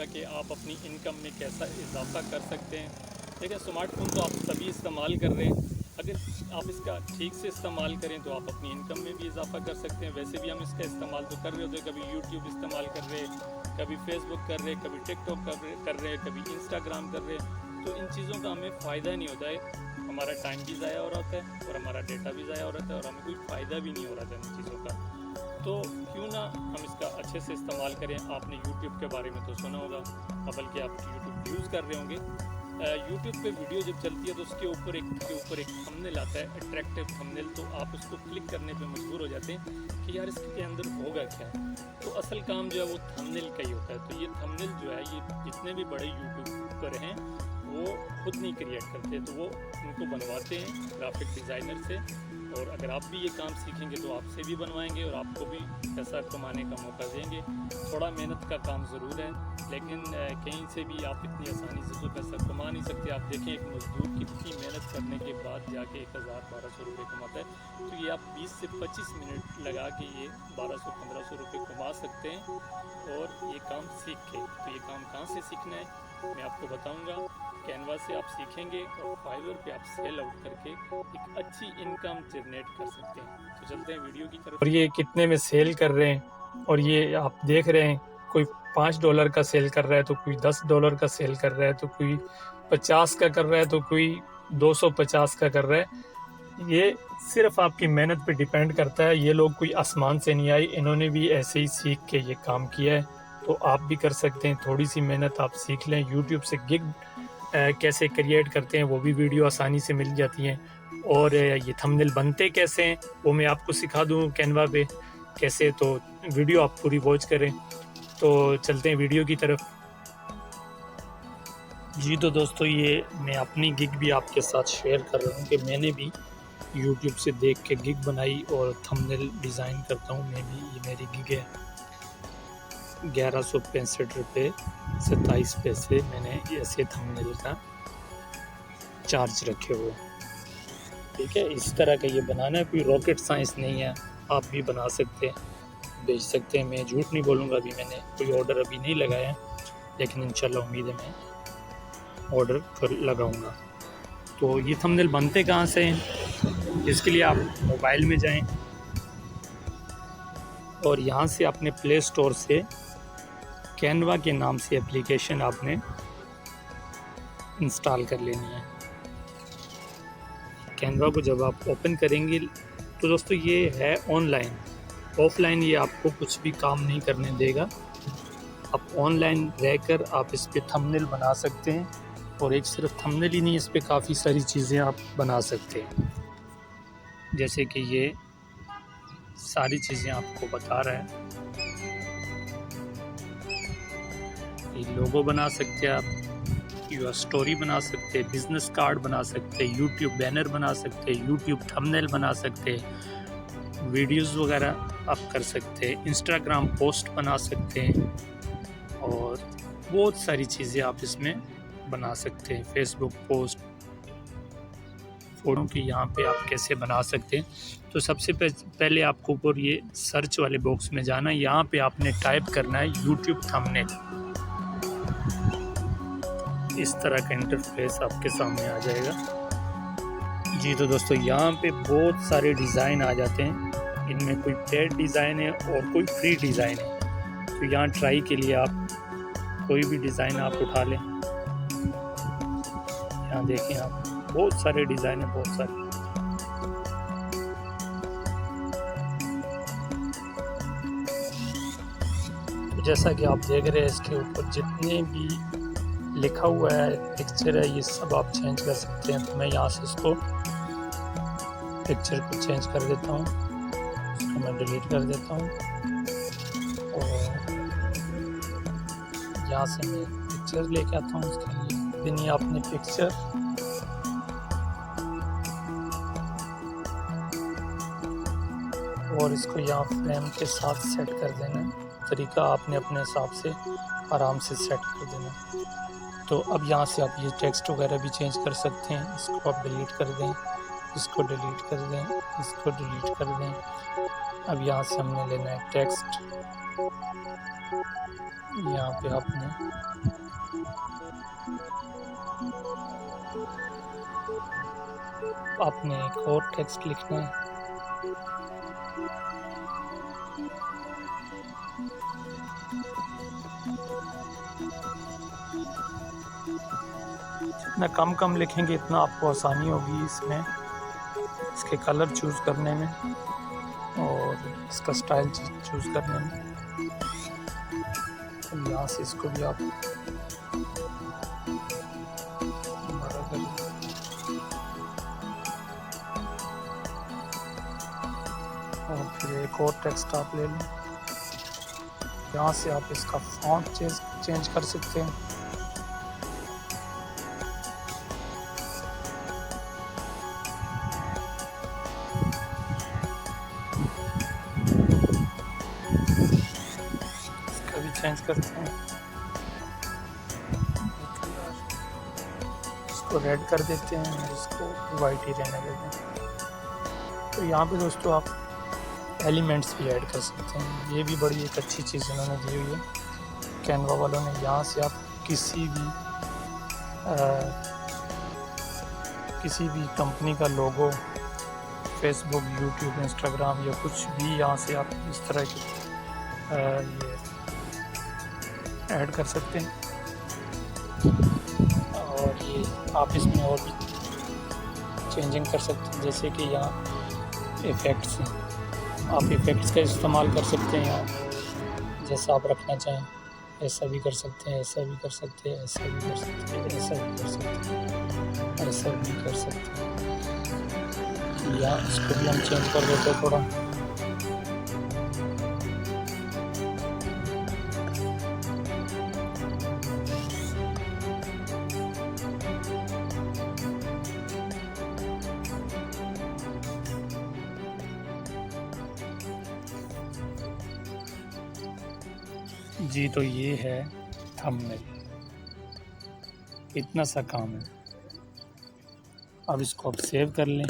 बताऊंगा कि आप अपनी इनकम में कैसा इजाफा कर सकते हैं। देखिए, स्मार्टफोन तो आप सभी इस्तेमाल कर रहे हैं। अगर आप इसका ठीक से इस्तेमाल करें तो आप अपनी इनकम में भी इजाफा कर सकते हैं। वैसे भी हम इसका इस्तेमाल तो कर रहे होते हैं, कभी यूट्यूब इस्तेमाल कर रहे हैं, कभी फेसबुक कर रहे हैं, कभी टिकटॉक कर रहे हैं, कभी इंस्टाग्राम कर रहे हैं। तो इन चीज़ों का हमें फ़ायदा नहीं होता है, हमारा टाइम भी ज़ाया हो रहा होता है और हमारा डेटा भी ज़ाया हो रहा है और हमें कोई फ़ायदा भी नहीं हो रहा था इन चीज़ों का। तो क्यों ना हम इसका अच्छे से इस्तेमाल करें। आपने यूट्यूब के बारे में तो सुना होगा, बल्कि आप यूट्यूब यूज़ कर रहे होंगे। यूट्यूब पे वीडियो जब चलती है तो उसके ऊपर एक थंबनेल आता है, अट्रैक्टिव थंबनेल। तो आप उसको क्लिक करने पे मजबूर हो जाते हैं कि यार इसके अंदर होगा क्या है। तो असल काम जो है वो थंबनेल का ही होता है। तो ये थंबनेल जो है, ये जितने भी बड़े यूट्यूबर हैं वो खुद नहीं क्रिएट करते, तो वो उनको बनवाते हैं ग्राफिक डिज़ाइनर से। और अगर आप भी ये काम सीखेंगे तो आपसे भी बनवाएंगे और आपको भी पैसा कमाने का मौका देंगे। थोड़ा मेहनत का काम ज़रूर है, लेकिन कहीं से भी आप इतनी आसानी से तो पैसा कमा नहीं सकते। आप देखें, एक मजदूर कितनी मेहनत करने के बाद जाके 1000-1200 रुपये कमाता है। तो ये आप 20 से 25 मिनट लगा के ये 1200-1500 रुपये कमा सकते हैं और ये काम सीख के। तो ये काम कहाँ से सीखना है मैं आपको बताऊँगा। कैनवा से आप सीखेंगे और फाइवर पे आप सेल आउट करके एक अच्छी इनकम जनरेट कर सकते हैं। तो चलते हैं वीडियो की तरफ। और ये कितने में सेल कर रहे हैं, और ये आप देख रहे हैं, कोई $5 का सेल कर रहा है, तो कोई $10 का सेल कर रहा है, तो कोई 50 का कर रहा है, तो कोई 250 का कर रहा है। ये सिर्फ आपकी मेहनत पे डिपेंड करता है। ये लोग कोई आसमान से नहीं आए, इन्होंने भी ऐसे ही सीख के ये काम किया है। तो आप भी कर सकते हैं, थोड़ी सी मेहनत आप सीख लें। यूट्यूब से गिग कैसे क्रिएट करते हैं वो भी वीडियो आसानी से मिल जाती हैं। और ये थंबनेल बनते कैसे हैं वो मैं आपको सिखा दूँ कैनवा पे कैसे। तो वीडियो आप पूरी वॉच करें। तो चलते हैं वीडियो की तरफ। जी तो दोस्तों, ये मैं अपनी गिग भी आपके साथ शेयर कर रहा हूँ कि मैंने भी यूट्यूब से देख के गिग बनाई और थंबनेल डिज़ाइन करता हूँ मैं भी। ये मेरी गिग है, 1165 रुपये 27 पैसे मैंने ऐसे थंबनेल का चार्ज रखे हुए। ठीक है, इस तरह का ये बनाना है, कोई रॉकेट साइंस नहीं है। आप भी बना सकते हैं, बेच सकते हैं। मैं झूठ नहीं बोलूँगा, अभी मैंने कोई ऑर्डर अभी नहीं लगाया है, लेकिन इंशाल्लाह उम्मीद है मैं ऑर्डर कर लगाऊँगा। तो ये थंबनेल बनते कहाँ से हैं, इसके लिए आप मोबाइल में जाएं और यहाँ से अपने प्ले स्टोर से कैनवा के नाम से एप्लीकेशन आपने इंस्टॉल कर लेनी है। कैनवा को जब आप ओपन करेंगे तो दोस्तों ये है ऑनलाइन। ऑफलाइन ये आपको कुछ भी काम नहीं करने देगा। आप ऑनलाइन रहकर आप इस पे थंबनेल बना सकते हैं, और एक सिर्फ थंबनेल ही नहीं, इस पे काफ़ी सारी चीज़ें आप बना सकते हैं। जैसे कि ये सारी चीज़ें आपको बता रहा है। ये लोगो बना सकते हैं आप, यूर स्टोरी बना सकते हैं, बिजनेस कार्ड बना सकते हैं, यूट्यूब बैनर बना सकते हैं, यूट्यूब थंबनेल बना सकते हैं, वीडियोस वगैरह आप कर सकते हैं, इंस्टाग्राम पोस्ट बना सकते हैं, और बहुत सारी चीज़ें आप इसमें बना सकते हैं। फेसबुक पोस्ट, फ़ोटो की यहाँ पे आप कैसे बना सकते हैं। तो सबसे पहले आपको ऊपर ये सर्च वाले बॉक्स में जाना है, यहाँ पे आपने टाइप करना है यूट्यूब थंबनेल। इस तरह का इंटरफेस आपके सामने आ जाएगा। जी तो दोस्तों, यहाँ पे बहुत सारे डिज़ाइन आ जाते हैं। इनमें कोई पेड डिज़ाइन है और कोई फ्री डिज़ाइन है। तो यहाँ ट्राई के लिए आप कोई भी डिज़ाइन आप उठा लें। यहाँ देखें आप, बहुत सारे डिज़ाइन है, बहुत सारे। तो जैसा कि आप देख रहे हैं, इसके ऊपर जितने भी लिखा हुआ है पिक्चर है, ये सब आप चेंज कर सकते हैं। तो मैं यहाँ से इसको पिक्चर को चेंज कर देता हूँ, इसको मैं डिलीट कर देता हूँ, और यहाँ से मैं पिक्चर लेके आता हूँ। उसके लिए बिनी आपने पिक्चर, और इसको यहाँ फ्रेम के साथ सेट कर देना है। तरीका आपने अपने हिसाब से आराम से सेट कर देना। तो अब यहाँ से आप ये टेक्स्ट वगैरह भी चेंज कर सकते हैं। इसको आप डिलीट कर दें, इसको डिलीट कर दें, इसको डिलीट कर दें। अब यहाँ से हमने लेना है टेक्स्ट, यहाँ पे आपने एक और टेक्स्ट लिखना है। जितना कम लिखेंगे इतना आपको आसानी होगी इसमें, इसके कलर चूज़ करने में और इसका स्टाइल चूज़ करने में। तो यहाँ से इसको भी आप बड़ा करिए और फिर एक और टेक्स्ट आप ले लें। यहाँ से आप इसका फॉन्ट चेंज कर सकते हैं। इसका भी चेंज करते हैं, इसको रेड कर देते हैं और इसको वाइट ही रहने देते हैं। तो यहाँ पे दोस्तों आप एलिमेंट्स भी ऐड कर सकते हैं, ये भी बड़ी एक अच्छी चीज़ इन्होंने दी हुई है कैनवा वालों ने। यहाँ से आप किसी भी कंपनी का लोगो, फेसबुक, यूट्यूब, इंस्टाग्राम या कुछ भी यहाँ से आप इस तरह के ये ऐड कर सकते हैं। और ये आप इसमें और भी चेंजिंग कर सकते हैं, जैसे कि यहाँ इफ़ेक्ट्स हैं, आप इफ़ेक्ट्स का इस्तेमाल कर सकते हैं यहाँ जैसा आप रखना चाहें। ऐसा भी कर सकते हैं, ऐसा भी कर सकते हैं, ऐसा भी कर सकते हैं, ऐसा भी कर सकते हैं, ऐसा भी कर सकते हैं। या इसको भी हम चेंज कर देते हैं थोड़ा। जी, तो ये है थंबनेल, इतना सा काम है। अब इसको आप सेव कर लें।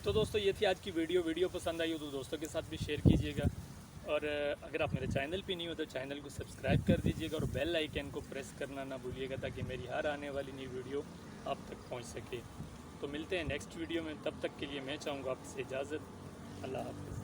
तो दोस्तों ये थी आज की वीडियो पसंद आई हो तो दोस्तों के साथ भी शेयर कीजिएगा, और अगर आप मेरे चैनल पे नहीं हो तो चैनल को सब्सक्राइब कर दीजिएगा और बेल आइकन को प्रेस करना ना भूलिएगा, ताकि मेरी हर आने वाली नई वीडियो आप तक पहुंच सके। तो मिलते हैं नेक्स्ट वीडियो में, तब तक के लिए मैं चाहूँगा आपसे इजाज़त। अल्लाह हाफ़िज़।